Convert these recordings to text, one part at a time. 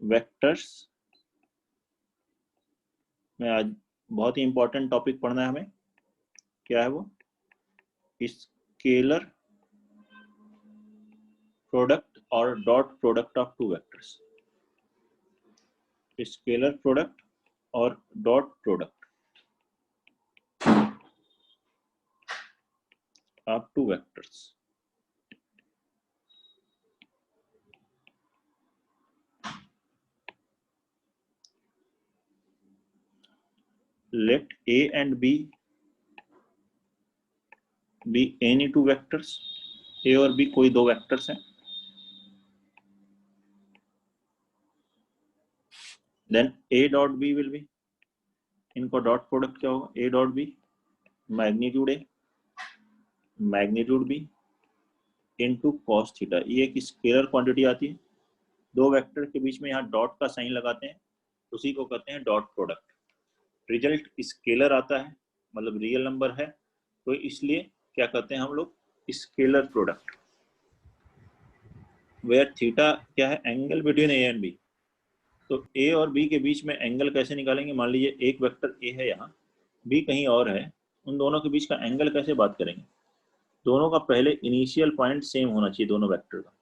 Vectors में आज बहुत ही इंपॉर्टेंट टॉपिक पढ़ना है हमें। क्या है वो? स्केलर प्रोडक्ट और dot product of two vectors. Scalar product और dot product of two vectors. Let A and B be any two vectors। A और B कोई दो वेक्टर्स हैं। Then A dot B will be, इनको dot product क्या होगा? A dot B magnitude A magnitude B into cos theta. ये एक scalar quantity आती है, दो वेक्टर के बीच में यहाँ डॉट का साइन लगाते हैं, उसी को कहते हैं डॉट प्रोडक्ट। रिजल्ट स्केलर आता है, मतलब रियल नंबर है, तो इसलिए क्या कहते हैं हम लोग? Scalar product. वेयर थीटा क्या है? Angle between A and B. तो ए और बी के बीच में एंगल कैसे निकालेंगे? मान लीजिए एक वेक्टर ए है यहाँ, बी कहीं और है, उन दोनों के बीच का एंगल कैसे बात करेंगे? दोनों का पहले इनिशियल पॉइंट सेम होना चाहिए, दोनों वेक्टर का।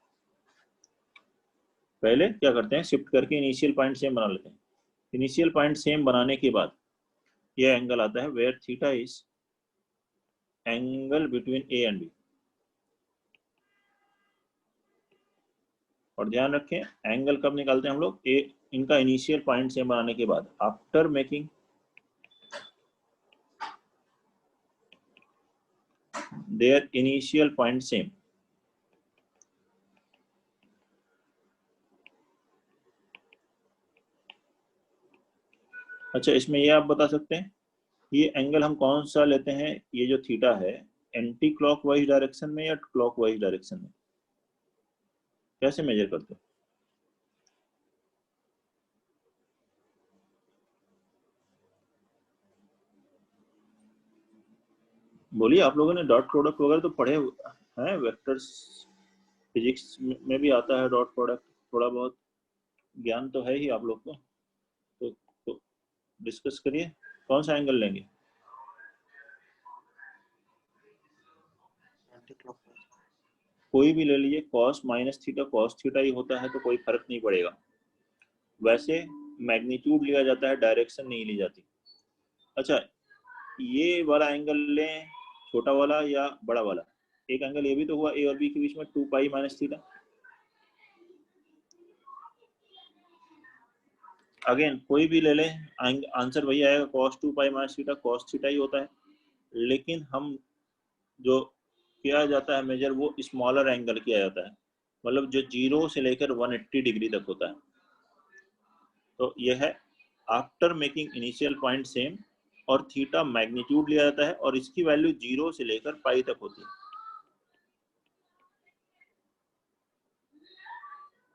पहले क्या करते हैं? शिफ्ट करके इनिशियल पॉइंट सेम बना लेते हैं। इनिशियल पॉइंट सेम बनाने के बाद यह एंगल आता है where theta is angle between A and B. और ध्यान रखें, एंगल कब निकालते हैं हम लोग? ए इनका इनिशियल पॉइंट सेम बनाने के बाद, after making their initial point same. अच्छा, इसमें ये आप बता सकते हैं ये एंगल हम कौन सा लेते हैं? ये जो थीटा है, एंटी क्लॉकवाइज डायरेक्शन में या क्लॉकवाइज डायरेक्शन में? कैसे मेजर करते हो? बोलिए, आप लोगों ने डॉट प्रोडक्ट वगैरह तो पढ़े हैं, वेक्टर्स फिजिक्स में भी आता है डॉट प्रोडक्ट, थोड़ा बहुत ज्ञान तो है ही आप लोग को। तो डिस्कस करिए, कौन सा एंगल लेंगे? कोई भी ले लीजिए, cos minus theta cos theta ही होता है, तो कोई फर्क नहीं पड़ेगा। वैसे मैग्नीट्यूड लिया जाता है, डायरेक्शन नहीं ली जाती। अच्छा, ये वाला एंगल लें, छोटा वाला या बड़ा वाला? एक एंगल ये भी तो हुआ ए और बी के बीच में, 2 पाई माइनस थीटा। अगेन कोई भी ले लें, आंसर वही आएगा, cos 2 pi minus theta cos theta ही होता है। लेकिन हम जो किया जाता है मेजर, वो स्मॉलर एंगल किया जाता है, मतलब जो 0 से लेकर 180 डिग्री तक होता है। तो यह है after making initial point same, और थीटा मैग्नीट्यूड लिया जाता है, और इसकी वैल्यू 0 से लेकर पाई तक होती है।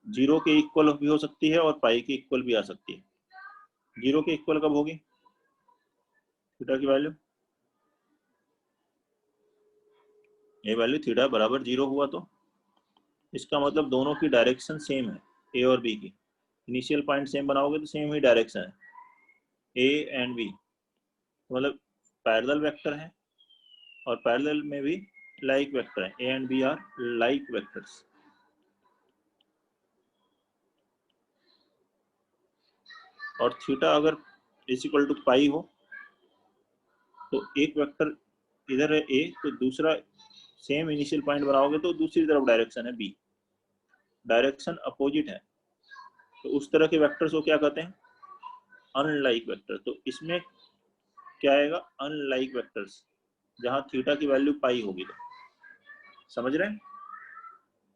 0 के इक्वल भी हो सकती है और पाई के इक्वल भी आ सकती है। 0 के इक्वल कब होगी थीटा की वैल्यू? ये वैल्यू थीटा बराबर 0 हुआ, तो इसका मतलब दोनों की डायरेक्शन सेम है, ए और बी की। इनिशियल पॉइंट सेम बनाओगे तो सेम ही डायरेक्शन है, ए एंड बी, मतलब पैरेलल वेक्टर है, और पैरेलल में भी लाइक वेक्टर है। A and B are like vectors. और थीटा अगर इज इक्वल टू पाई हो, तो एक वेक्टर इधर है ए, तो दूसरा सेम इनिशियल पॉइंट बनाओगे तो दूसरी तरफ डायरेक्शन है बी, डायरेक्शन अपोजिट है, तो उस तरह के वेक्टर्स को क्या कहते हैं? Unlike vector. तो इसमें क्या आएगा? अनलाइक वेक्टर्स, जहां थीटा की वैल्यू पाई होगी। तो समझ रहे हैं?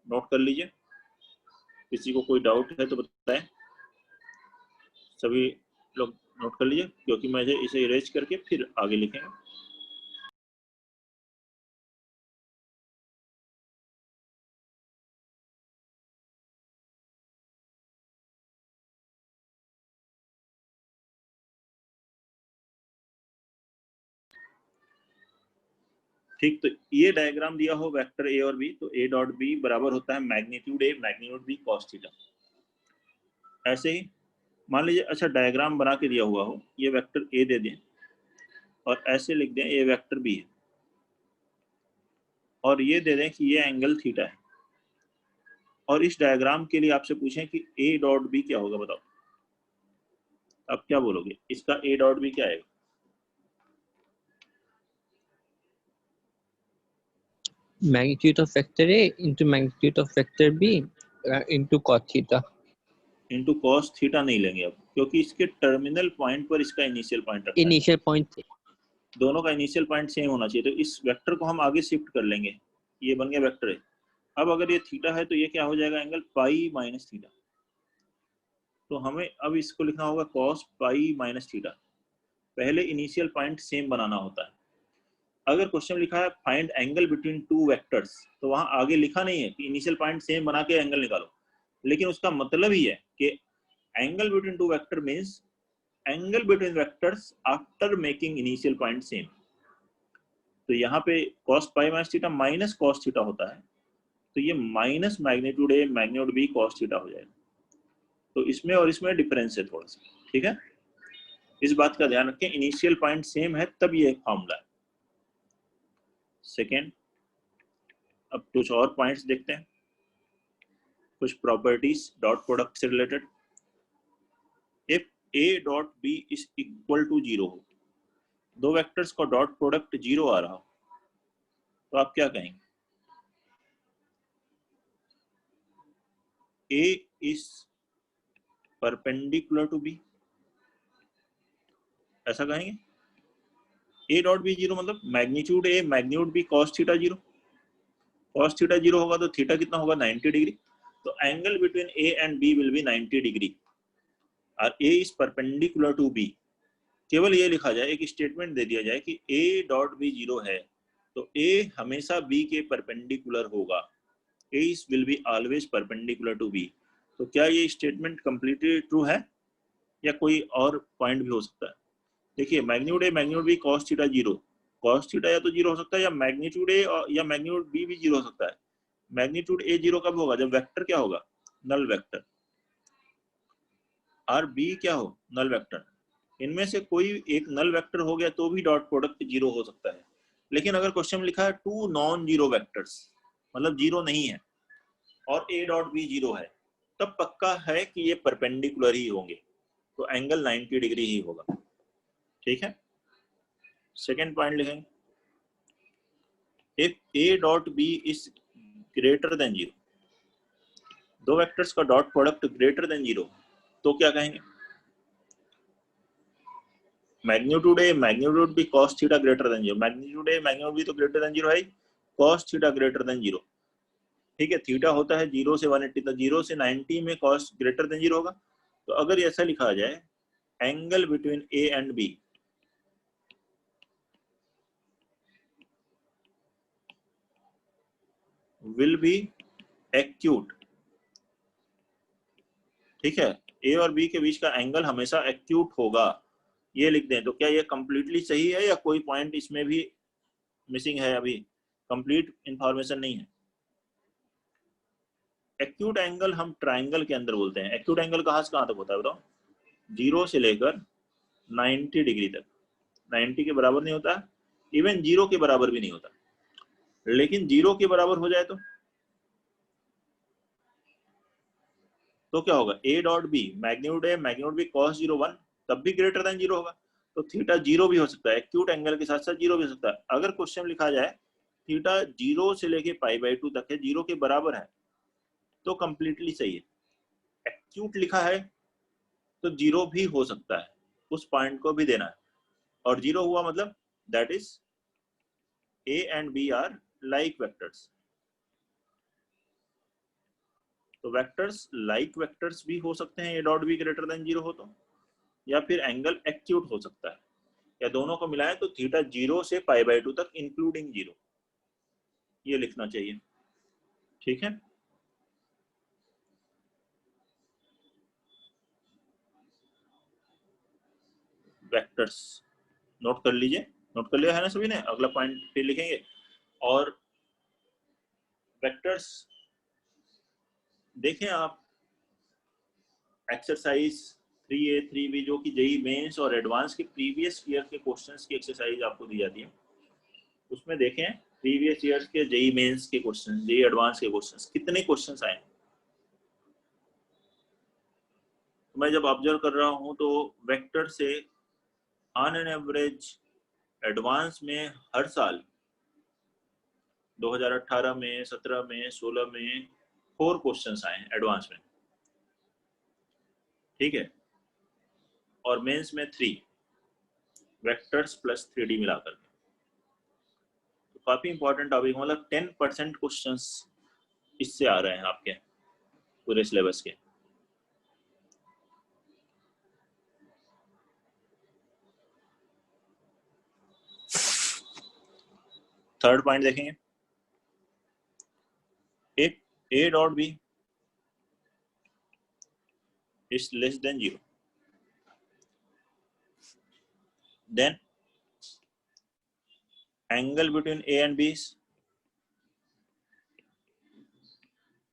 नोट कर लीजिए, किसी को कोई डाउट है तो बताएं। सभी लोग नोट कर लीजिए, क्योंकि मैं इसे इरेज करके फिर आगे लिखेंगे। ठीक, तो ये डायग्राम दिया हो वेक्टर ए और बी, तो ए डॉट बी बराबर होता है magnitude A magnitude B cos theta. ऐसे ही मान लीजिए, अच्छा डायग्राम बना के दिया हुआ हो, ये वेक्टर ए दे दें और ऐसे लिख दें ये वेक्टर बी है, और ये दे दें कि ये एंगल थीटा है, और इस डायग्राम के लिए आपसे पूछें कि ए डॉट बी क्या होगा, बताओ आप क्या बोलोगे, इसका ए डॉट बी क्या आएगा? magnitude of vector A into magnitude of vector B into cos theta. Into cos theta नहीं लेंगे अब, क्योंकि इसके टर्मिनल पॉइंट पर इसका इनिशियल पॉइंट रखना है, Initial point दोनों का इनिशियल पॉइंट सेम होना चाहिए। तो इस वेक्टर को हम आगे शिफ्ट कर लेंगे, ये बन गया वेक्टर है। अब अगर ये थीटा है तो ये क्या हो जाएगा, एंगल पाई माइनस थीटा। तो हमें अब इसको लिखना होगा कॉस पाई माइनस थीटा। पहले इनिशियल पॉइंट सेम बनाना होता है। अगर क्वेश्चन लिखा है find angle between two vectors, तो वहां आगे लिखा नहीं है कि इनिशियल पॉइंट सेम बना के एंगल निकालो, लेकिन उसका मतलब ही है कि angle between two vector means angle between vectors after making initial point same. तो यहाँ पे cos pi minus theta minus cos theta होता है, तो ये minus magnitude A magnitude B cos theta हो जाएगा। तो इसमें और इसमें डिफरेंस है थोड़ा सा, ठीक है, इस बात का ध्यान रखें, इनिशियल पॉइंट सेम है तब ये फॉर्मूला है। सेकेंड, अब कुछ और पॉइंट्स देखते हैं, कुछ प्रॉपर्टीज डॉट प्रोडक्ट से related. If A dot B is equal to 0 हो, दो वेक्टर्स का डॉट प्रोडक्ट 0 आ रहा हो, तो आप क्या कहेंगे? A is perpendicular to B, ऐसा कहेंगे। ए डॉट बी 0 मतलब magnitude A magnitude B cos theta 0, cos theta 0 होगा तो थीटा कितना होगा, 90 डिग्री। तो angle between A and B will be 90 degree और A is perpendicular to B. केवल ये लिखा जाए, एक स्टेटमेंट दे दिया जाए कि ए डॉट बी 0 है, तो ए हमेशा बी के परपेंडिकुलर होगा, A is will be always perpendicular to B. तो क्या ये स्टेटमेंट कंप्लीटली ट्रू है या कोई और पॉइंट भी हो सकता है? देखिए magnitude A magnitude B cos theta 0, cos theta या तो 0 हो सकता है, या मैग्नीट्यूड ए या मैग्नीट्यूड बी भी 0 हो सकता है। मैग्नीट्यूड ए 0 कब होगा, जब वेक्टर क्या होगा, नल वेक्टर, और बी क्या हो, नल वेक्टर। इनमें से कोई एक नल वेक्टर हो गया तो भी डॉट प्रोडक्ट 0 हो सकता है। लेकिन अगर क्वेश्चन में लिखा है टू नॉन जीरो वेक्टर्स, मतलब 0 नहीं है और ए डॉट बी 0 है, तब पक्का है कि ये परपेंडिकुलर ही होंगे, तो एंगल 90 डिग्री ही होगा, ठीक है। सेकेंड पॉइंट लिखेंगे, if A dot B is greater than 0, दो वेक्टर्स का डॉट प्रोडक्ट ग्रेटर देन 0, तो क्या कहेंगे? Magnitude A magnitude B cos theta greater than 0, magnitude A magnitude B तो ग्रेटर देन 0 है, cos थीटा ग्रेटर देन 0, ठीक है। थीटा होता है 0 से 180, तो 0 से 90 में cos ग्रेटर देन 0 होगा। तो अगर ऐसा लिखा जाए, angle between A and B will be acute, ठीक है, ए और बी के बीच का एंगल हमेशा एक्यूट होगा, ये लिख दें। तो क्या ये कंप्लीटली सही है या कोई पॉइंट इसमें भी मिसिंग है, अभी कंप्लीट इंफॉर्मेशन नहीं है? एक्यूट एंगल हम ट्राइंगल के अंदर बोलते हैं। एक्यूट एंगल कहाँ से कहाँ तक होता है बताओ? 0 से लेकर 90 डिग्री तक। 90 के बराबर नहीं होता, इवन 0 के बराबर भी नहीं होता, लेकिन 0 के बराबर हो जाए तो क्या होगा, A dot B magnitude A magnitude B cos 0 1, तब भी ग्रेटर देन 0 होगा। तो थीटा 0 भी हो सकता है, एक्यूट एंगल के साथ साथ 0 भी हो सकता है। अगर क्वेश्चन लिखा जाए थीटा 0 से लेके π/2 तक है, 0 के बराबर है, तो कंप्लीटली सही है। एक्यूट लिखा है तो 0 भी हो सकता है, उस पॉइंट को भी देना है, और 0 हुआ मतलब that is A and B are like vectors. तो वेक्टर्स लाइक वेक्टर्स भी हो सकते हैं, A dot B greater than 0 हो तो, या फिर एंगल एक्यूट हो सकता है, या दोनों को मिलाएं तो थीटा 0 से π/2 तक इंक्लूडिंग 0, ये लिखना चाहिए, ठीक है। वेक्टर्स नोट कर लीजिए, नोट कर लिया है ना सभी ने? अगला पॉइंट फिर लिखेंगे। और वेक्टर्स देखें आप, एक्सरसाइज 3A 3B जो कि जेई मेंस और एडवांस के प्रीवियस ईयर के क्वेश्चंस की एक्सरसाइज आपको दी जाती है, उसमें देखें प्रीवियस ईयर्स के जेई मेंस के क्वेश्चंस, जेई एडवांस के क्वेश्चंस, कितने क्वेश्चंस आए। तो मैं जब ऑब्जर्व कर रहा हूं तो वेक्टर से ऑन एन एवरेज एडवांस में हर साल 2018 में, 17 में, 16 में 4 क्वेश्चंस आए हैं एडवांस में, ठीक है, और मेंस में 3 वेक्टर्स प्लस 3D मिलाकर। तो काफी इंपॉर्टेंट टॉपिक, मतलब 10% क्वेश्चंस इससे आ रहे हैं आपके पूरे सिलेबस के। थर्ड पॉइंट देखेंगे, if a dot b is less than 0, then angle between a and b is,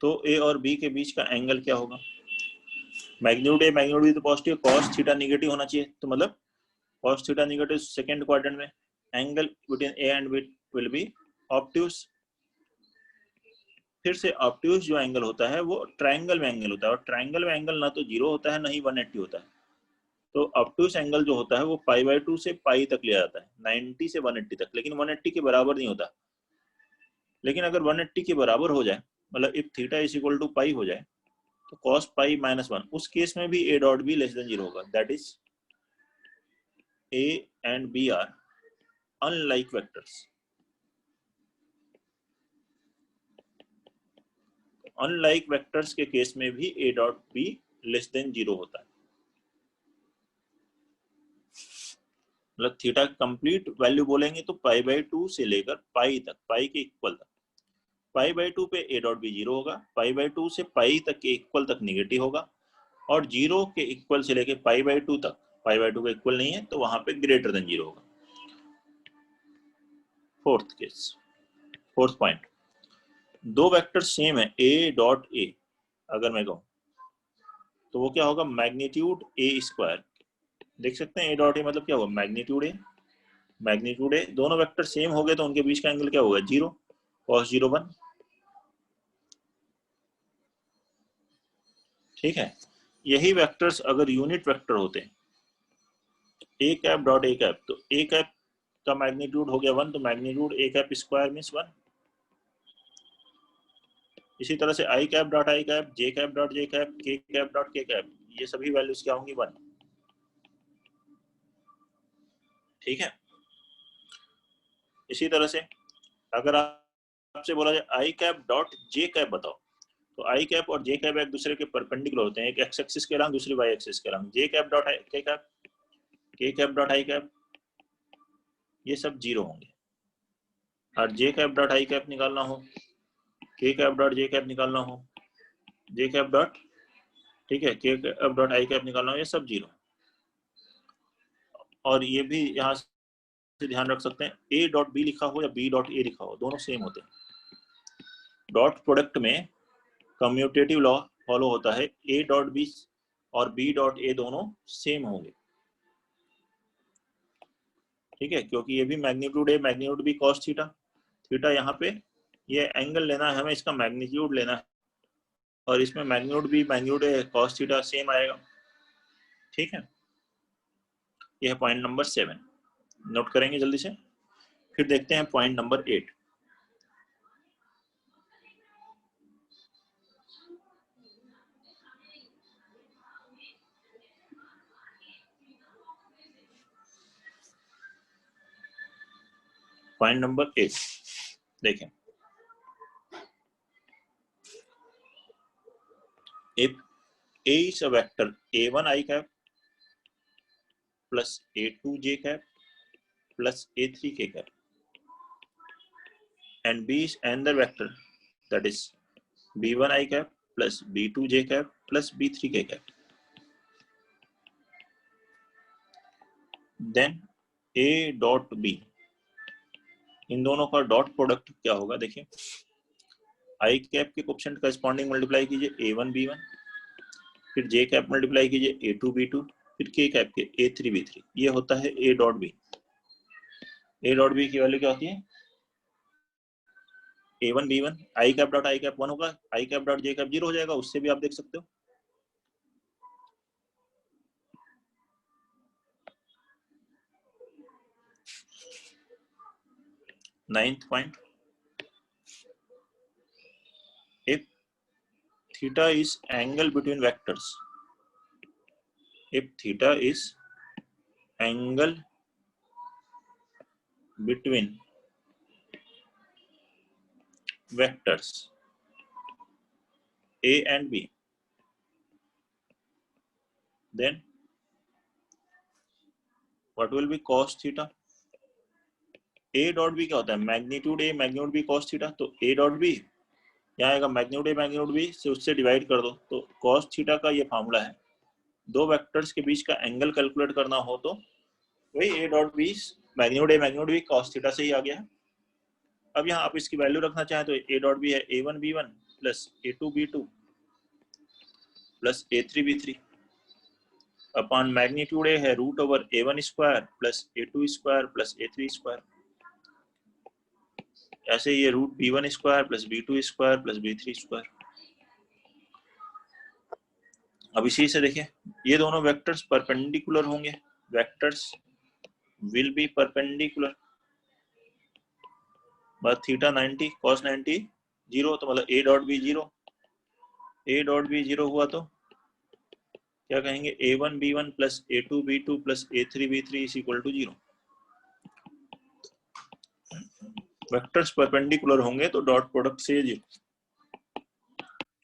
तो a और b के बीच का एंगल क्या होगा। मैग्नीट्यूड a मैग्नीट्यूड b तो पॉजिटिव, cos थीटा नेगेटिव होना चाहिए, तो मतलब cos theta negative second quadrant में, angle between a and b will be obtuse. फिर से ऑब्ट्यूज जो एंगल होता है वो ट्रायंगल में एंगल होता है, और ट्रायंगल में एंगल ना तो 0 होता है ना ही 180 होता है। तो ऑब्ट्यूज एंगल जो होता है वो π/2 से पाई तक लिया जाता है, 90 से 180 तक, लेकिन 180 के बराबर नहीं होता। लेकिन अगर 180 के बराबर हो जाए, मतलब if theta is equal to pi हो जाए, तो cos पाई -1, उस केस में भी a dot b less than 0 होगा। That is a and b are unlike vectors. Unlike vectors के केस में भी a dot b less than 0 होता है। मतलब थीटा कंप्लीट वैल्यू बोलेंगे तो π/2 से लेकर पाई तक, पाई के इक्वल तक, π/2 पे a डॉट b 0 होगा, π/2 से पाई तक के इक्वल तक नेगेटिव होगा, और 0 के इक्वल से लेकर π/2 तक, π/2 का इक्वल नहीं है तो वहां पे ग्रेटर देन 0 होगा। फोर्थ केस, फोर्थ पॉइंट, दो वेक्टर सेम है a डॉट a, अगर मैं कहूं तो वो क्या होगा, मैग्नीट्यूड a²। देख सकते हैं a डॉट a मतलब क्या होगा, मैग्नीट्यूड a, मैग्नीट्यूड a। दोनों वेक्टर सेम हो गए तो उनके बीच का एंगल क्या होगा, 0, cos 0 1, ठीक है। यही वेक्टर्स अगर यूनिट वेक्टर होते हैं, a cap dot a cap, तो a कैप का मैग्नीट्यूड हो गया 1, तो magnitude a cap square means 1। इसी तरह से i cap dot i cap, j cap dot j cap, k cap dot k cap, ये सभी वैल्यूज क्या होंगी, 1, ठीक है। इसी तरह से अगर आपसे बोला जाए i cap dot j cap बताओ, तो i कैप और j कैप एक दूसरे के परपेंडिकुलर होते हैं, एक x एक्सिस के अलग, दूसरी y एक्सिस के अलग। j cap dot k cap, k cap dot i cap, ये सब 0 होंगे। और j cap dot i cap निकालना हो, k cap dot j cap निकालना हो, j कैप डॉट, ठीक है, k cap dot i cap निकालना हो, ये सब 0। और ये भी यहाँ से ध्यान रख सकते हैं, a डॉट b लिखा हो या b डॉट a लिखा हो, दोनों सेम होते हैं। डॉट प्रोडक्ट में कम्यूटेटिव लॉ फॉलो होता है, a डॉट b और b डॉट a दोनों सेम होंगे, ठीक है, क्योंकि ये भी मैग्नीट्यूड है, मैग्नीट्यूड भी cos थीटा, थीटा यहाँ पे ये एंगल लेना है हमें, इसका मैग्नीट्यूड लेना है, और इसमें मैग्नीट्यूड भी मैग्नीट्यूड है, cos थीटा सेम आएगा, ठीक है। यह है पॉइंट नंबर 7, नोट करेंगे जल्दी से। फिर देखते हैं पॉइंट नंबर 8। पॉइंट नंबर 8 देखें, if a is a vector a1 i cap plus a2 j cap plus a3 k cap, and b is another vector, that is b1 i cap plus b2 j cap plus b3 k cap, then a dot b, इन दोनों का dot product क्या होगा, देखिए i cap के coefficient corresponding multiply कीजिए a1 b1, फिर जे cap multiply कीजिए A2 B2, फिर के कैप के A3 B3, ये होता है A dot B. A dot B की वैल्यू क्या होती है? A1 B1, I cap dot I cap 1 होगा, I cap dot J cap 0 हो जाएगा, उससे भी आप देख सकते हो। Ninth point, if theta is angle between vectors, if theta is angle between vectors A and B, then what will be cos theta? A dot B क्या होता है? Magnitude A magnitude B cos theta. तो A dot B यहाँ आएगा magnitude A magnitude B से, उससे divide कर दो तो cos थीटा का ये फॉर्मूला है। दो वेक्टर्स के बीच का एंगल कैलकुलेट करना हो तो वही A dot B magnitude A magnitude B cos theta से ही आ गया है। अब यहाँ आप इसकी वैल्यू रखना चाहें तो A डॉट बी है A1 B1 plus A2 B2 plus A3 B3 upon magnitude A है root over A1 square plus A2 square plus A3 square. ऐसे ये root B1 square plus B2 square plus B3 square. अब इसी से देखिए ये दोनों वेक्टर्स परपेंडिकुलर होंगे, वेक्टर्स विल बी परपेंडिकुलर। बस थीटा 90 cos 90 0, तो मतलब A dot B 0, A dot B 0 हुआ तो क्या कहेंगे? A1 B1 plus A2 B2 plus A3 B3 is equal to 0। Vectors perpendicular होंगे तो डॉट प्रोडक्ट से 0।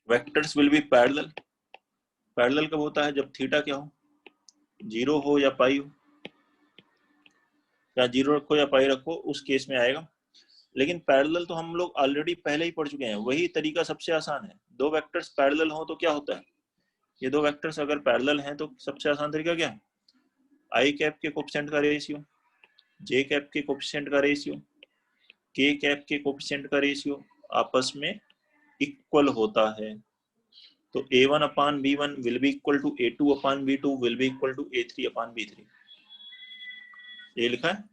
Vectors will be parallel. Parallel कब होता है? जब थीटा क्या हो? 0 हो या पाई हो, या 0 रखो या पाई रखो, उस केस में आएगा। लेकिन पैरेलल तो हम लोग ऑलरेडी पहले ही पढ़ चुके हैं, वही तरीका सबसे आसान है। दो वेक्टर्स पैरेलल हो तो क्या होता है? ये दो वेक्टर्स अगर पैरेलल हैं तो सबसे आसान तरीका क्या है? आई कैप के कोएफिशिएंट का रेशियो, जे कैप के कोएफिशिएंट का रेशियो, के कैप के कोएफिशिएंट का रेशियो आपस में इक्वल होता है। तो A1 upon B1 will be equal to A2 upon B2 will be equal to A3 upon B3। ये लिखा है।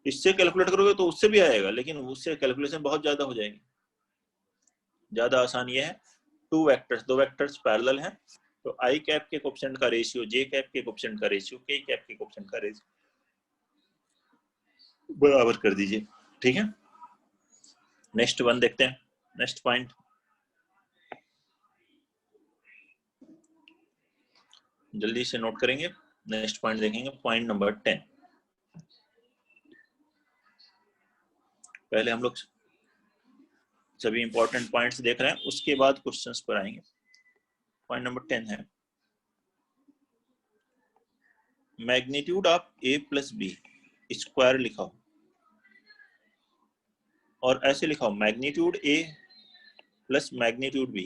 इससे कैलकुलेट करोगे तो उससे भी आएगा, लेकिन उससे कैलकुलेशन बहुत ज्यादा हो जाएगी। ज्यादा आसान ये है, दो वेक्टर्स पैरेलल हैं तो आई कैप के कोएफिशिएंट का रेशियो, जे कैप के कोएफिशिएंट का रेशियो, के कैप के कोएफिशिएंट का रेशियो बराबर कर दीजिए। ठीक है, नेक्स्ट वन देखते हैं, नेक्स्ट पॉइंट। जल्दी से नोट करेंगे, नेक्स्ट पॉइंट देखेंगे, पॉइंट नंबर 10। पहले हम लोग सभी इंपॉर्टेंट पॉइंट्स देख रहे हैं, उसके बाद क्वेश्चंस पर आएंगे। पॉइंट नंबर 10 है magnitude of A plus B square लिखा हो, और ऐसे लिखा हो magnitude A plus magnitude B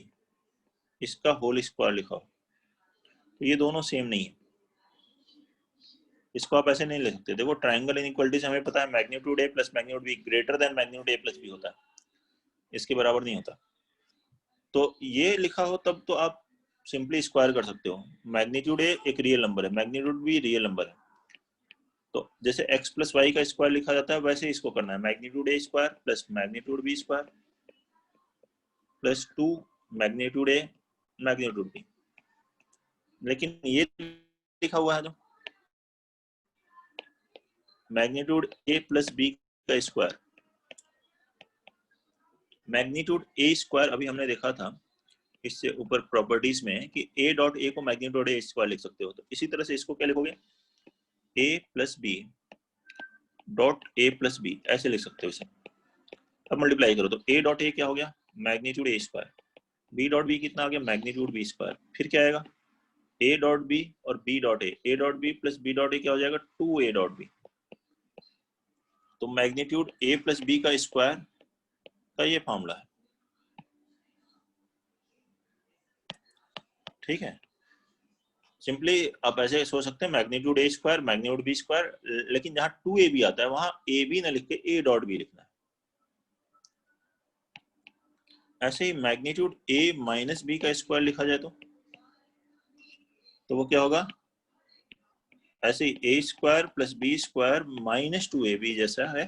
इसका होल स्क्वायर लिखा हो। तो ये दोनों सेम नहीं है, इसको आप ऐसे नहीं ले सकते। देखो ट्रायंगल इनइक्वालिटी से हमें पता है magnitude A plus magnitude B greater than magnitude A plus B होता है, इसके बराबर नहीं होता। तो ये लिखा हो तब तो आप सिंपली स्क्वायर कर सकते हो। मैग्नीट्यूड A एक रियल नंबर है, मैग्नीट्यूड B रियल नंबर है, तो जैसे x प्लस वाई का स्क्वायर लिखा जाता है वैसे इसको करना है, magnitude A square plus magnitude B square plus 2 magnitude A magnitude B। लेकिन ये लिखा हुआ है जो मैग्नीट्यूड A प्लस B का स्क्वायर, मैग्नीट्यूड A स्क्वायर अभी हमने देखा था इससे ऊपर प्रॉपर्टीज में कि A डॉट A को मैग्नीट्यूड A स्क्वायर लिख सकते हो। तो इसी तरह से इसको क्या लिखोगे? A plus B dot A plus B ऐसे लिख सकते हो इसे। अब मल्टीप्लाई करो तो A डॉट A क्या हो गया? Magnitude A square. B dot B कितना आ गया? Magnitude B square. फिर क्या आएगा? A डॉट B और B dot A dot B plus B dot A क्या हो जाएगा? 2A dot B। तो मैग्नीट्यूड A प्लस B का स्क्वायर का ये फॉर्मूला है। ठीक है, सिंपली आप ऐसे सोच सकते हैं magnitude A square magnitude B square, लेकिन जहां 2AB आता है वहां AB ना लिख के A डॉट B लिखना है। ऐसे ही मैग्नीट्यूड A माइनस B का स्क्वायर लिखा जाए तो तो वो क्या होगा, ऐसे ही A square plus B square minus 2ab जैसा है,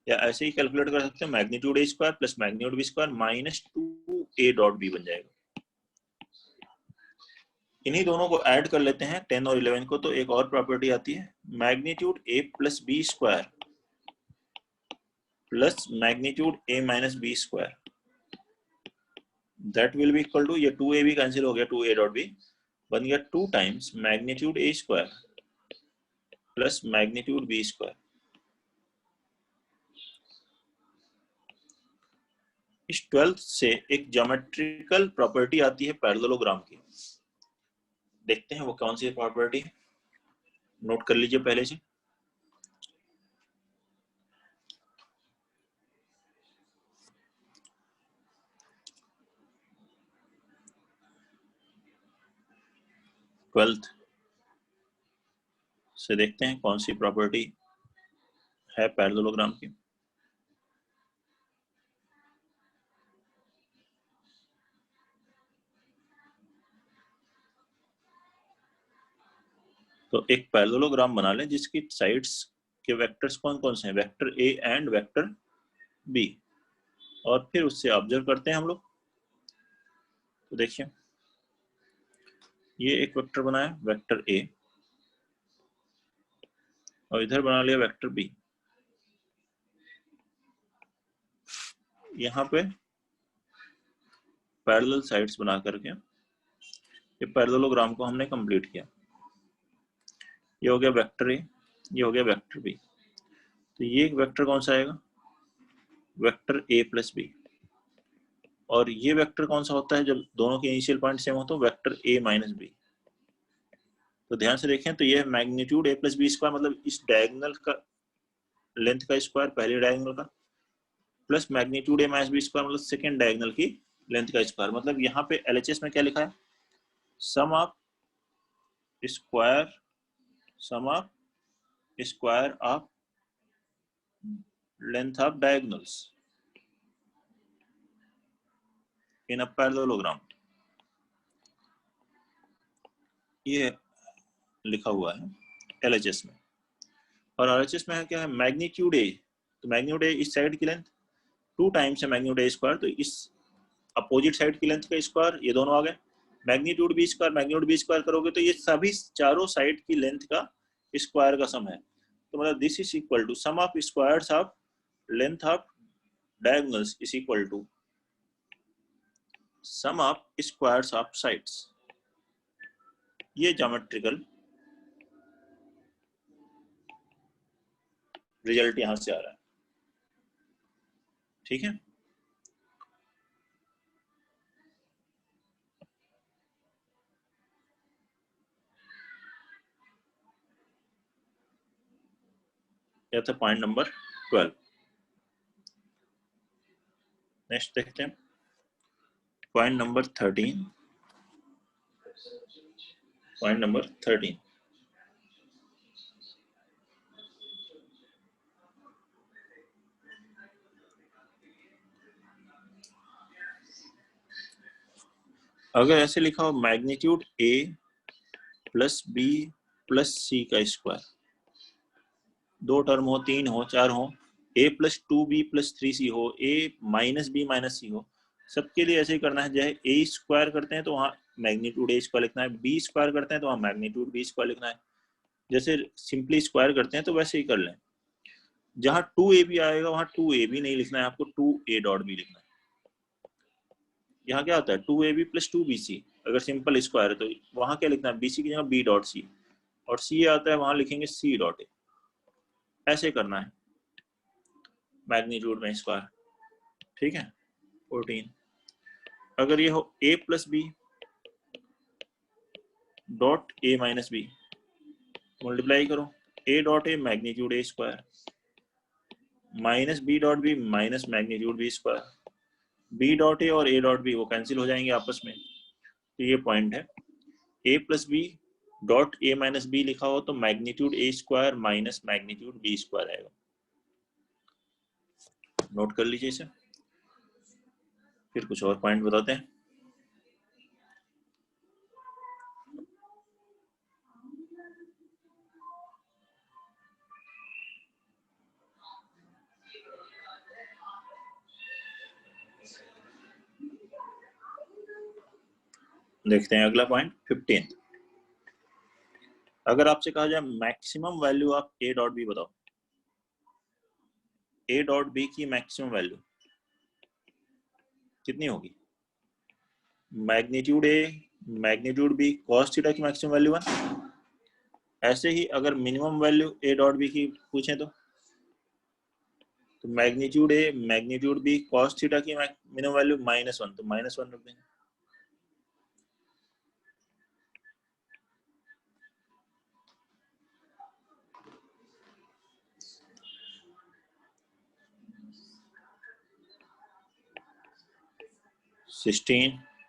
या ऐसे ही कैलकुलेट कर सकते हैं magnitude A square plus magnitude B square minus 2a dot B बन जाएगा। इन्हीं दोनों को ऐड कर लेते हैं 10 और 11 को, तो एक और प्रॉपर्टी आती है magnitude A plus B square plus magnitude A minus B square, that will be equal to, ये 2ab कैंसिल हो गया, 2a डॉट बी बन गया 2 times magnitude A square plus magnitude B square. इस 12th से एक ज्योमेट्रिकल प्रॉपर्टी आती है पैरेललोग्राम की, देखते हैं वो कौन सी प्रॉपर्टी, नोट कर लीजिए पहले से। ट्वेल्थ से देखते हैं कौन सी प्रॉपर्टी है पैरेललोग्राम की। तो एक पैरेललोग्राम बना लें जिसकी साइड्स के वेक्टर्स कौन कौन से हैं, vector A and vector B, और फिर उससे ऑब्जर्व करते हैं हम लोग। तो देखिए ये एक वेक्टर बना है वेक्टर ए, और इधर बना लिया वेक्टर बी। यहाँ पे पैरेलल साइड्स बना करके ये पैरेललोग्राम को हमने कंप्लीट किया। ये हो गया वेक्टर ए, ये हो गया वेक्टर बी। तो ये वेक्टर कौन सा आएगा, वेक्टर ए प्लस बी। और ये वेक्टर कौन सा होता है जब दोनों के इनिशियल पॉइंट सेम हो, तो वेक्टर ए माइनस बी। तो ध्यान से देखें, तो ये magnitude A plus B square मतलब इस डायगोनल का लेंथ का स्क्वायर पहले डायगोनल का, plus magnitude A minus B square मतलब सेकेंड डायगोनल की लेंथ का स्क्वायर। मतलब यहाँ पे एलएचएस में क्या लिखा है, sum of square, sum of square of length of diagonals in a parallelogram, ये लिखा हुआ है एलएचएस में। और एलएचएस में क्या है, मैग्नीट्यूड ए, तो मैग्नीट्यूड ए इस साइड की लेंथ 2 टाइम्स है मैग्नीट्यूड ए स्क्वायर, तो इस अपोजिट साइड की लेंथ का स्क्वायर, ये दोनों आ गए। Magnitude B square magnitude B square करोगे तो ये सभी चारों साइड की लेंथ का स्क्वायर का सम है। तो मतलब this is equal to sum of squares of length of diagonals is equal to sum of squares of sides. ये ज्योमेट्रिकल रिजल्ट यहां से आ रहा है, ठीक है। यह था पॉइंट नंबर 12। नेक्स्ट देखते हैं पॉइंट नंबर 13। पॉइंट नंबर 13, अगर ऐसे लिखा हो magnitude A plus B plus C का स्क्वायर, 2 टर्म हो, 3 हो, 4 हो, ए प्लस 2b प्लस 3c हो, ए माइनस बी माइनस सी हो, सबके लिए ऐसे ही करना है। चाहे ए स्क्वायर करते हैं तो वहाँ मैग्नीट्यूड ए स्क्वायर लिखना है, बी स्क्वायर करते हैं तो वहाँ मैग्नीट्यूड बी स्क्वायर लिखना है। जैसे सिंपली स्क्वायर करते हैं तो वैसे ही कर लें। जहाँ 2ab आएगा वहाँ 2ab नहीं लिखना है आपको, 2a डॉट बी लिखना है। यहाँ क्या होता है 2ab प्लस 2bc, अगर सिंपल स्क्वायर है तो वहाँ क्या लिखना है, bc की जगह b डॉट सी, और c आता है वहाँ लिखेंगे c डॉट ए। ऐसे करना है मैग्नीट्यूड में स्क्वायर, ठीक है। 14, अगर ये हो a plus B dot A minus B, multiply करो, a dot A magnitude A square minus B dot B minus magnitude B square, B dot A और ए डॉट बी वो कैंसिल हो जाएंगे आपस में। तो ये पॉइंट है, a plus B dot A minus B लिखा हो तो magnitude A square minus magnitude B square आएगा। नोट कर लीजिए इसे, फिर कुछ और पॉइंट बताते हैं। देखते हैं अगला पॉइंट 15। अगर आपसे कहा जाए maximum value of A dot B बताओ, ए डॉट बी की मैक्सिमम वैल्यू कितनी होगी? Magnitude A magnitude B cos theta की मैक्सिमम वैल्यू 1। ऐसे ही अगर minimum value A dot B की पूछें तो magnitude A magnitude B cos theta की मिनिमम वैल्यू -1, तो -1 रख देंगे।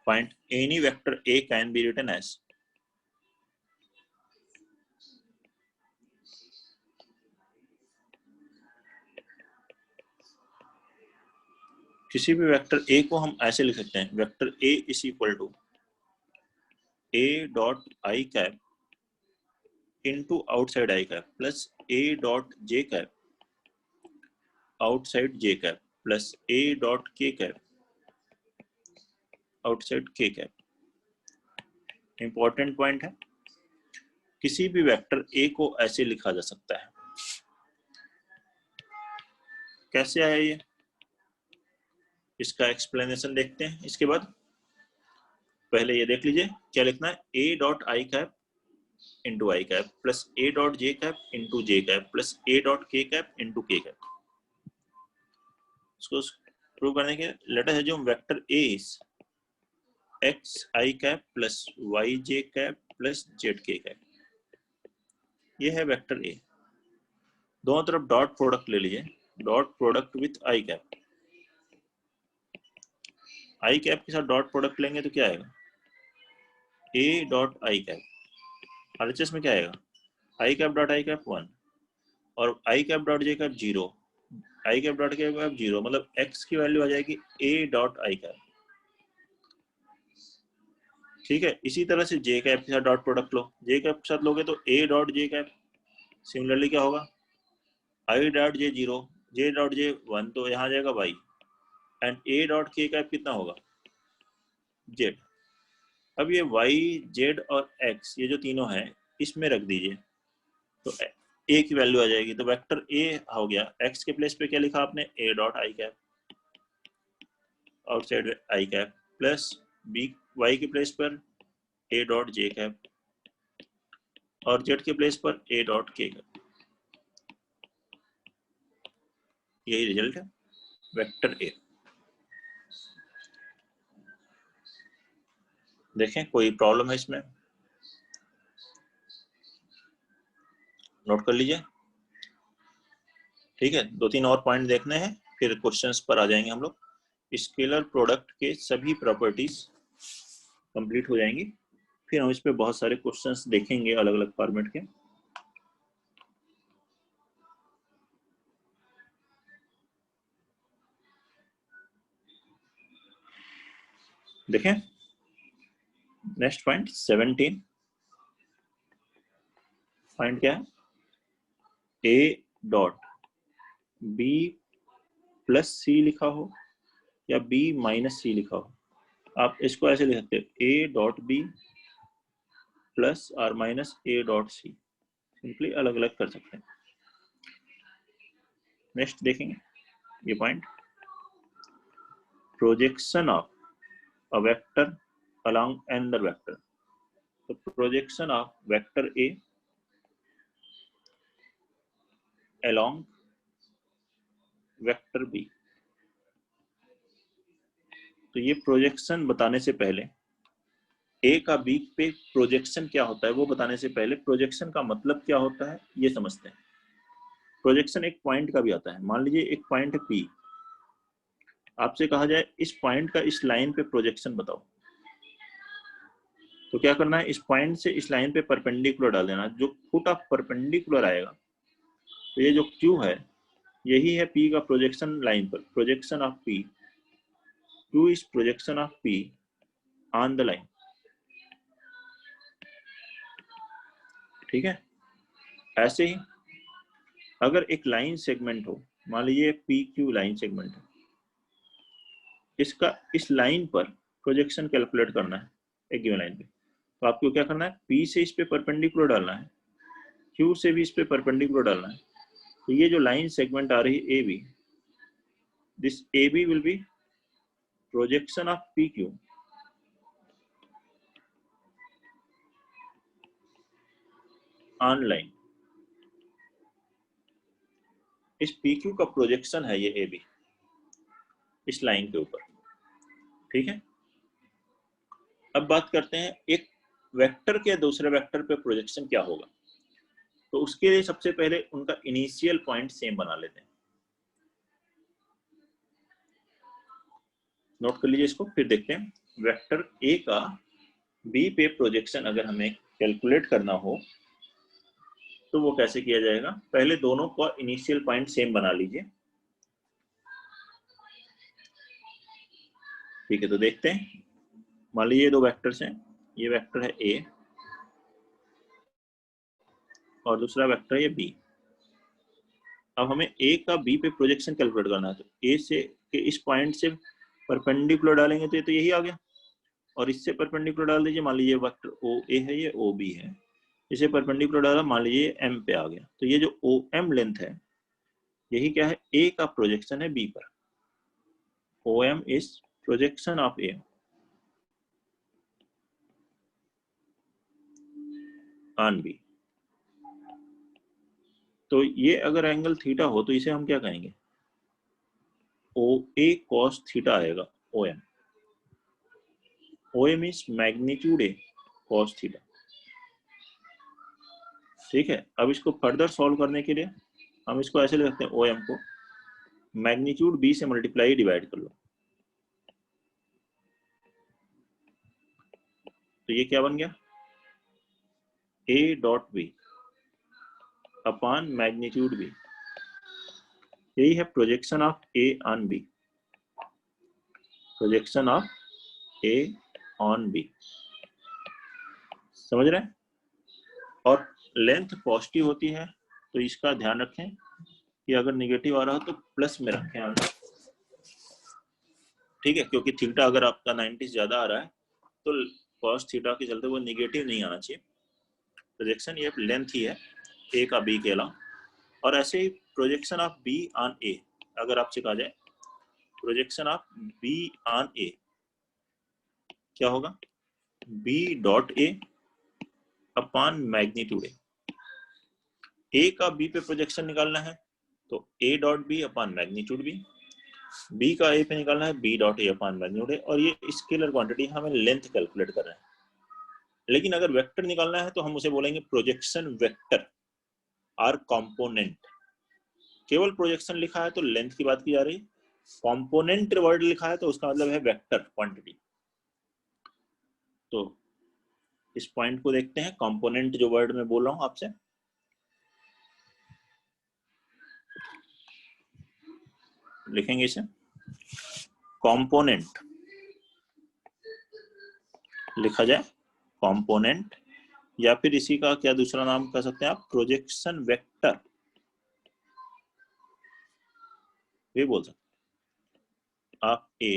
Point any vector A can be written as किसी भी वेक्टर A को हम ऐसे लिख सकते हैं, vector A is equal to A dot I cap into outside i cap plus A dot J cap outside j cap plus A dot k cap outside k cap. Important point है, किसी भी vector A को ऐसे लिखा जा सकता है। कैसे आया ये, इसका एक्सप्लेनेशन देखते हैं इसके बाद। पहले ये देख लीजिए क्या लिखना है, A dot I cap into i cap plus A dot J cap into j cap plus A dot k cap into k cap. इसको प्रूव करने के let us assume vector A is x i cap plus y j cap plus z k cap. ये है vector A। दोनों तरफ dot product ले लीजिए, dot product with I cap. I cap के साथ डॉट प्रोडक्ट लेंगे तो क्या आएगा, A dot I cap. RHS में क्या आएगा, आई कैप डॉट आई कैप 1 और आई कैप डॉट जे कैप 0, आई कैप डॉट के कैप 0, मतलब x की वैल्यू आ जाएगी A डॉट आई कैप। ठीक है, इसी तरह से जे कैप के साथ डॉट प्रोडक्ट लो, जे कैप के साथ लोगे तो A dot J cap. Similarly क्या होगा, I dot J 0, J dot J 1, तो यहाँ आ जाएगा y and A dot k cap कितना होगा, z। अब ये y, z और x ये जो तीनों हैं इसमें रख दीजिए तो A की वैल्यू आ जाएगी। तो वेक्टर A हो गया, x के प्लेस पे क्या लिखा आपने, A dot I cap outside i cap plus b y के प्लेस पर A डॉट जे कैप और z के प्लेस पर A डॉट के कैप। यही रिजल्ट है वेक्टर A। देखें कोई प्रॉब्लम है इसमें, नोट कर लीजिए। ठीक है, 2-3 और पॉइंट देखने हैं फिर क्वेश्चंस पर आ जाएंगे हम लोग। स्केलर प्रोडक्ट के सभी प्रॉपर्टीज कंप्लीट हो जाएंगी, फिर हम इस पे बहुत सारे क्वेश्चंस देखेंगे अलग अलग फॉर्मेट के। देखें नेक्स्ट पॉइंट 17। पॉइंट क्या है, A डॉट B प्लस सी लिखा हो या B माइनस सी लिखा हो। आप इसको ऐसे लिख सकते हो, A डॉट B प्लस और minus A dot C। Simply अलग अलग कर सकते हैं। नेक्स्ट देखेंगे ये point, projection of a vector along another vector। तो projection of vector A along vector B। तो ये प्रोजेक्शन बताने से पहले, A का B पे प्रोजेक्शन क्या होता है वो बताने से पहले प्रोजेक्शन का मतलब क्या होता है ये समझते हैं। प्रोजेक्शन एक पॉइंट का भी आता है। मान लीजिए एक पॉइंट है P, आपसे कहा जाए इस पॉइंट का इस लाइन पे प्रोजेक्शन बताओ, तो क्या करना है, इस पॉइंट से इस लाइन पे परपेंडिकुलर डाल देना। जो फुट ऑफ परपेंडिकुलर आएगा, तो ये जो Q है यही है P का प्रोजेक्शन लाइन पर। Projection of P, Q is projection of P on the line. ठीक है, ऐसे ही अगर एक लाइन सेगमेंट हो, मान लीजिए PQ लाइन सेगमेंट है, इसका इस लाइन पर प्रोजेक्शन कैलकुलेट करना है। एक गिवन लाइन पे। तो आपको क्या करना है, P से इस पे परपेंडिकुलर डालना है, Q से भी इस पे परपेंडिकुलर डालना है। तो ये जो लाइन सेगमेंट आ रही है AB, this AB will be projection of PQ on line. इस PQ का प्रोजेक्शन है ये AB इस लाइन के ऊपर, ठीक है। अब बात करते हैं एक वेक्टर के दूसरे वेक्टर पे प्रोजेक्शन क्या होगा। तो उसके लिए सबसे पहले उनका इनिशियल पॉइंट सेम बना लेते हैं, नोट कर लीजिए इसको, फिर देखते हैं। वेक्टर A का B पे प्रोजेक्शन अगर हमें कैलकुलेट करना हो तो वो कैसे किया जाएगा। पहले दोनों का इनिशियल पॉइंट सेम बना लीजिए, ठीक है। तो देखते हैं, मान लीजिए दो वेक्टर्स हैं, ये वेक्टर है A और दूसरा वेक्टर है ये B। अब हमें A का B पे प्रोजेक्शन कैलकुलेट करना है। तो A से के इस पॉइंट से परपेंडिकुलर डालेंगे तो ये तो यही आ गया, और इससे परपेंडिकुलर डाल दीजिए, मान लीजिए वेक्टर OA है, ये OB है, इसे परपेंडिकुलर डाला, मान लीजिए M पे आ गया। तो ये जो OM लेंथ है यही क्या है, A का प्रोजेक्शन है B पर। OM is projection of A on B। तो ये अगर एंगल थीटा हो तो इसे हम क्या कहेंगे, OA cos थीटा आएगा OM। OM is magnitude A cos theta, ठीक है। अब इसको फर्दर सॉल्व करने के लिए हम इसको ऐसे लिख सकते हैं, OM को मैग्नीट्यूड B से मल्टीप्लाई डिवाइड कर लो। तो ये क्या बन गया, A dot B upon magnitude B। यही है projection of A on B, projection of A on B, समझ रहे हैं। और लेंथ पॉजिटिव होती है तो इसका ध्यान रखें कि अगर निगेटिव आ रहा हो तो प्लस में रखें आंसर, ठीक है। क्योंकि थीटा अगर आपका 90 से ज्यादा आ रहा है तो cos थीटा के चलते वो निगेटिव नहीं आना चाहिए। प्रोजेक्शन ये लेंथ ही है A का B के अलावा। और ऐसे ही projection of B on A, अगर आपसे कहा जाए projection of B on A क्या होगा, B dot A upon magnitude A का B पे प्रोजेक्शन निकालना है तो A dot B upon magnitude B का A पे निकालना है B dot A upon magnitude A। और ये स्केलर क्वांटिटी हमें लेंथ कैलकुलेट कर रहे हैं। लेकिन अगर वेक्टर निकालना है तो हम उसे बोलेंगे प्रोजेक्शन वेक्टर और कंपोनेंट। केवल प्रोजेक्शन लिखा है तो लेंथ की बात की जा रही है, कंपोनेंट वर्ड लिखा है तो उसका मतलब है वेक्टर क्वांटिटी। तो इस पॉइंट को देखते हैं, कंपोनेंट जो वर्ड मैं बोल रहा हूं आपसे, लिखेंगे इसे कंपोनेंट, लिखा जाए कंपोनेंट, या फिर इसी का क्या दूसरा नाम कह सकते हैं आप, प्रोजेक्शन वेक्टर भी बोल सकते हैं। आप A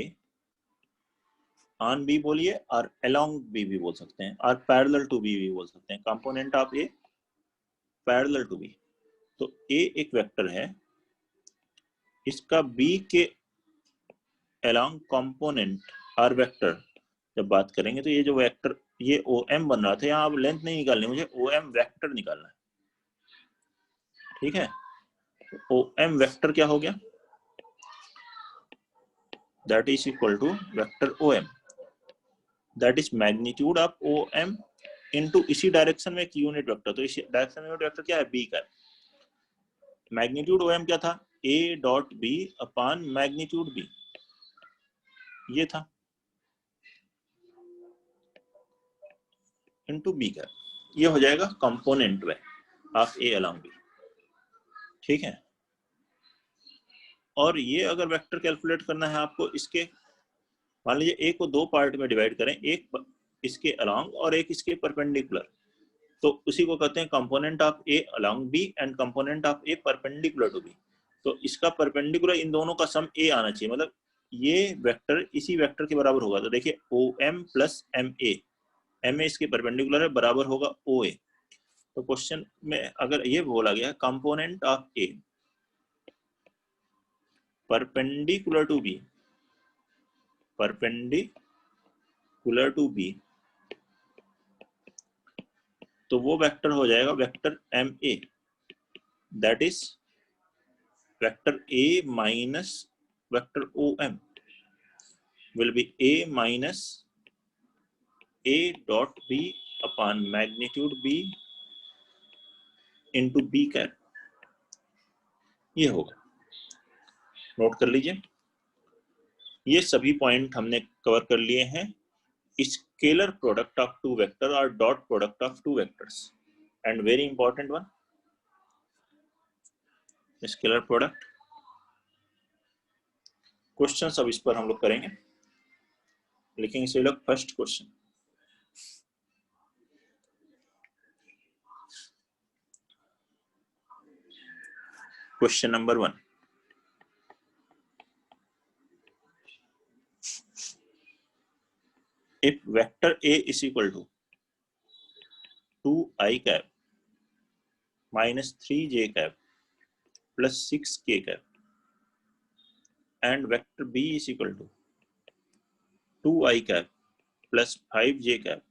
ऑन B बोलिए और अलोंग B भी बोल सकते हैं, और पैरेलल टू B भी बोल सकते हैं। Component of A parallel to B। तो A एक वेक्टर है, इसका B के अलोंग कंपोनेंट और वेक्टर जब बात करेंगे तो ये जो वेक्टर ये OM बन रहा था, यहाँ अब लेंथ नहीं निकालनी, मुझे OM वेक्टर निकालना है, ठीक है। तो OM वेक्टर क्या हो गया, that is equal to vector OM, that is magnitude of OM into इसी डायरेक्शन में एक यूनिट वेक्टर। तो इसी डायरेक्शन में यूनिट वेक्टर क्या है, B का। मैग्नीट्यूड OM क्या था, A dot B upon magnitude B, ये था, इनटू B का। ये हो जाएगा component way of A along B, ठीक है। और ये अगर वेक्टर कैलकुलेट करना है आपको, इसके मान लीजिए A को दो पार्ट में डिवाइड करें, एक इसके अलोंग और एक इसके परपेंडिकुलर, तो उसी को कहते हैं component of A along B and component of A perpendicular to B। तो इसका परपेंडिकुलर इन दोनों का सम A आना चाहिए, मतलब ये वेक्टर इसी वेक्टर के बराबर होगा। तो देखिए OM plus MA M A इसके परपेंडिकुलर है, बराबर होगा ओ ए। तो क्वेश्चन में अगर ये बोला गया component of A perpendicular to B, perpendicular to B, तो वो वेक्टर हो जाएगा vector M A, that is vector A minus vector O M will be a minus a dot b upon magnitude b into b cap, ये होगा। Note कर लीजिए, ये सभी पॉइंट हमने कवर कर लिए हैं। Scalar product of two vector और dot product of two vectors, and very important one, scalar product. Question अब इस पर हम लोग करेंगे, लिखेंगे इसे लोग first question. Question number 1, if vector A is equal to 2i cap minus 3j cap plus 6k cap and vector B is equal to 2i cap plus 5j cap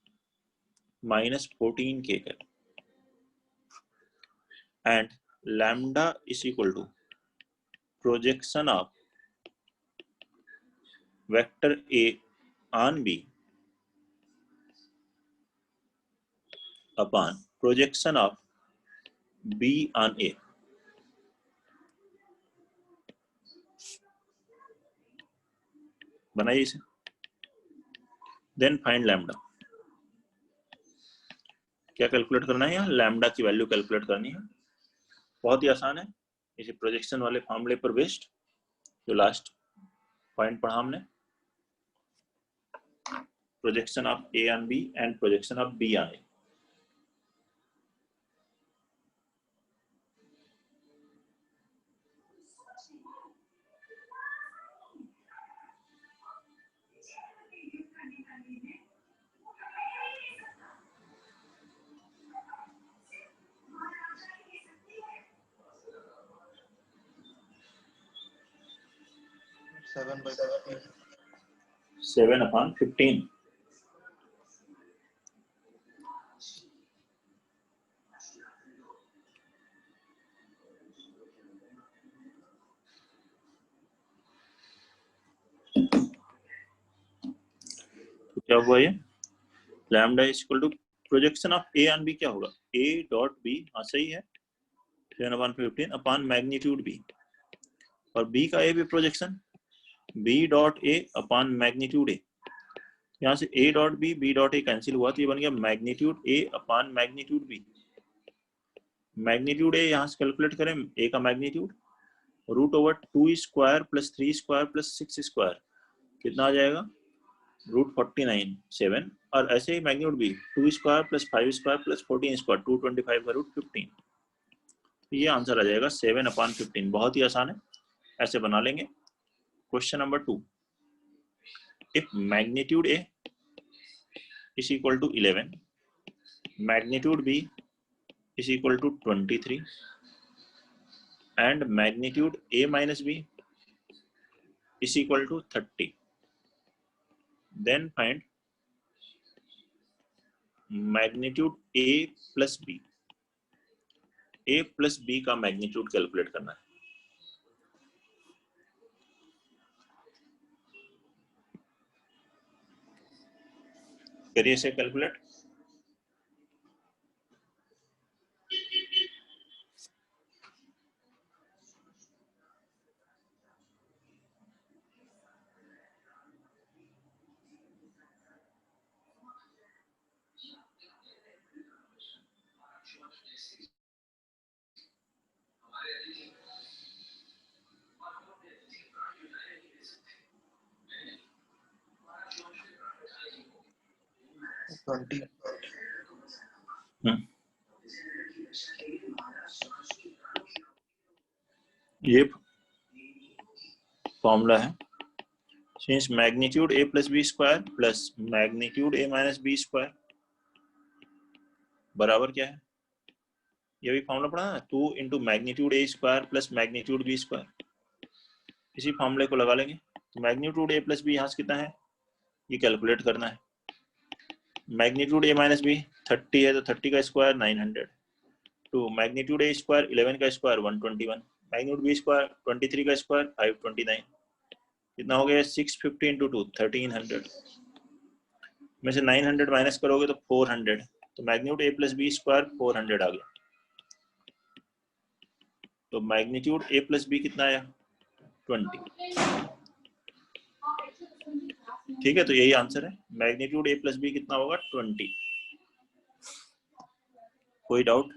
minus 14k cap and lambda is equal to projection of vector A on B upon projection of B on A, बनाइए इसे। Then find lambda, क्या calculate करना है यहाँ, lambda की value calculate करनी है। बहुत ही आसान है, इसे प्रोजेक्शन वाले फॉर्मूले पर बेस्ड, जो लास्ट पॉइंट पढ़ा हमने, projection of A on B and projection of B on A. Seven upon 15, तो क्या हुआ ये, lambda is equal to projection of A on B, क्या होगा ए डॉट बी, हाँ सही है, 7/15 अपॉन मैग्नीट्यूड बी, और बी का ए भी projection b dot A upon magnitude A, यहाँ से a dot B b dot A cancel हुआ, तो ये बन गया magnitude a upon magnitude b। Magnitude a यहाँ से कैलकुलेट करें, a का magnitude root over 2 square plus 3 square plus 6 square, कितना आ जाएगा रूट 49 7, और ऐसे ही magnitude b 2 square plus 5 square plus 14 square 225 का रूट 15, तो ये आंसर आ जाएगा 7/15। बहुत ही आसान है, ऐसे बना लेंगे। Question number 2, if magnitude A is equal to 11, magnitude B is equal to 23 and magnitude A minus B is equal to 30, then find magnitude A plus B। A plus B का magnitude calculate करना है। करिए से calculate. ये formula है, since magnitude a plus b square plus magnitude a minus b square बराबर क्या है, ये भी फॉर्मूला पढ़ा ना, 2 into magnitude A square plus magnitude B square. इसी फॉर्मूले को लगा लेंगे। तो मैग्नीट्यूड ए प्लस बी यहाँ से कितना है, ये कैलकुलेट करना है। मैग्नीट्यूड ए माइनस बी 30 है, तो 30 का square 900, two magnitude A square 11 का स्क्वायर 121, मैग्नीट्यूड बी स्क्वायर 23 का स्क्वायर 529, कितना हो गया 650 इंटू 2 1300, में से 900 माइनस करोगे तो 400, तो magnitude A plus B square 400 आ गया। तो मैग्नीट्यूड ए प्लस बी कितना आया 20। ठीक है, तो यही आंसर है, मैग्नीट्यूड ए प्लस बी कितना होगा 20। कोई डाउट?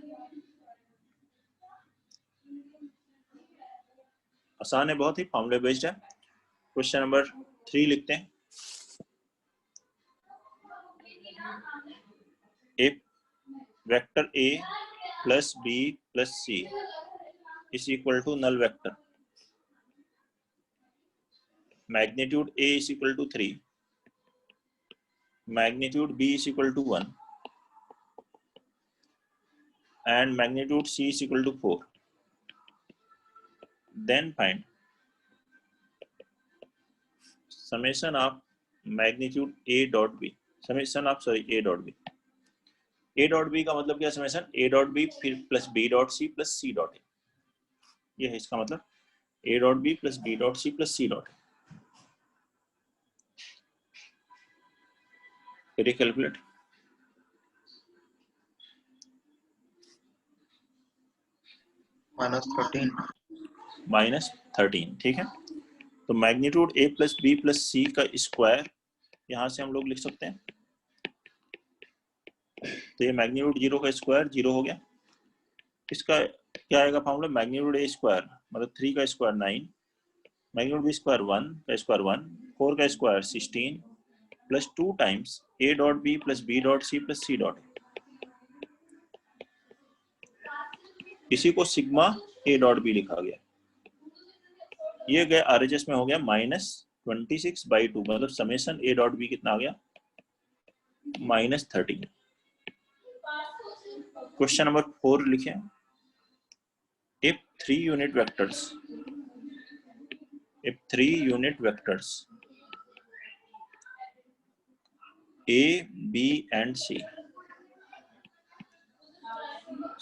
आसान है बहुत ही, फॉर्मूले बेस्ड है। क्वेश्चन नंबर 3 लिखते हैं। If vector A plus B plus C is equal to null vector, magnitude A is equal to 3, magnitude b is equal to 1 and magnitude c is equal to 4, then find summation of magnitude a dot b, summation of a dot b। a dot b का मतलब क्या, summation a dot b फिर plus b dot c plus c dot a, ये है इसका मतलब, a dot b plus b dot c plus c dot a। करिए calculate. -13, ठीक है। तो magnitude a plus B plus C का स्क्वायर यहां से हम लोग लिख सकते हैं, तो ये मैग्नीट्यूड 0 का स्क्वायर 0 हो गया। इसका क्या आएगा फॉर्मूला, मैग्नीट्यूड a स्क्वायर मतलब 3 का स्क्वायर 9, मैग्नीट्यूड b स्क्वायर 1 का स्क्वायर 1, 4 का square 16 plus 2 times a dot b plus b dot c plus c dot a। इसी को सिग्मा a डॉट b लिखा गया। ये गया आरएचएस में हो गया -26/2, मतलब समेशन a डॉट b कितना आ गया -13। क्वेश्चन नंबर 4 लिखे, if 3 unit vectors a b and c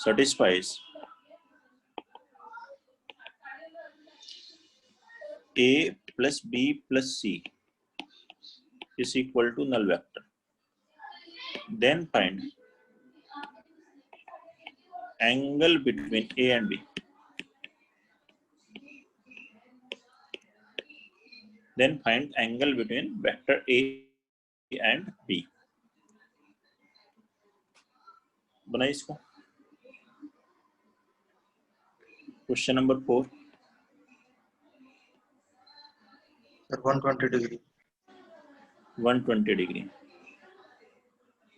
satisfies a plus b plus c is equal to null vector, then find angle between a and b, then find angle between vector a and b। बनाइए इसको। Question number 4, 120 degree. 120 degree,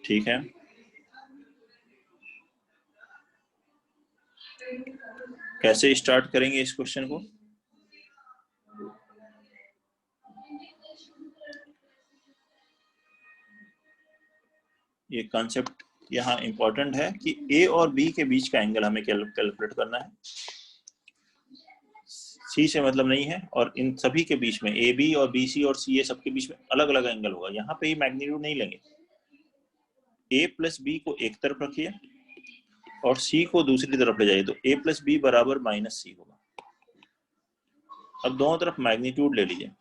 ठीक है। कैसे start करेंगे इस question को, ये concept यहाँ इंपॉर्टेंट है कि ए और बी के बीच का एंगल हमें कैलकुलेट करना है। सी से मतलब नहीं है, और इन सभी के बीच में ए बी और बी सी और सी ए सबके बीच में अलग अलग एंगल होगा। यहाँ पे ही मैग्नीट्यूड नहीं लेंगे, ए प्लस बी को एक तरफ रखिए और सी को दूसरी तरफ ले जाइए, तो ए प्लस बी बराबर माइनस सी होगा। अब दोनों तरफ मैग्नीट्यूड ले लीजिए,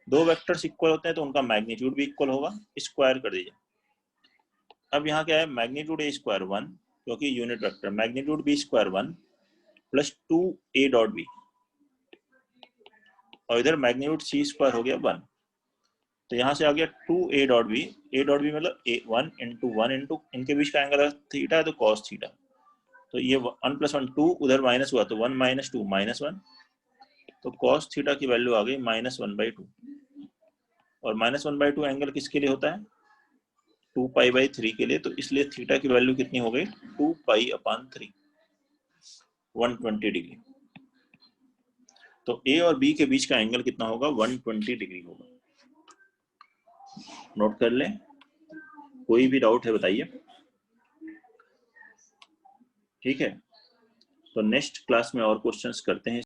दो वेक्टर्स इक्वल होते हैं तो उनका मैग्नीट्यूड भी इक्वल होगा, स्क्वायर कर दीजिए। अब यहाँ क्या है, मैग्नीट्यूड ए स्क्वायर 1 क्योंकि unit vector, magnitude B square 1 plus 2 A dot B, और इधर मैग्नीट्यूड सी स्क्वायर हो गया 1, तो यहाँ से आ गया 2 A dot B. A dot B मतलब ए 1 इंटू 1 इंटू इनके बीच का एंगल थीटा है तो कॉस थीटा, तो ये 1 + 1 2, उधर माइनस हुआ तो 1 - 2 -1, तो कॉस थीटा की वैल्यू आ गई -1/2। और -1/2 एंगल किसके लिए होता है, 2π/3 के लिए, तो इसलिए थीटा की वैल्यू कितनी हो गई 2π/3, 120 डिग्री। तो ए और बी के बीच का एंगल कितना होगा 120 डिग्री होगा। नोट कर लें, कोई भी डाउट है बताइए। ठीक है, तो नेक्स्ट क्लास में और क्वेश्चंस करते हैं।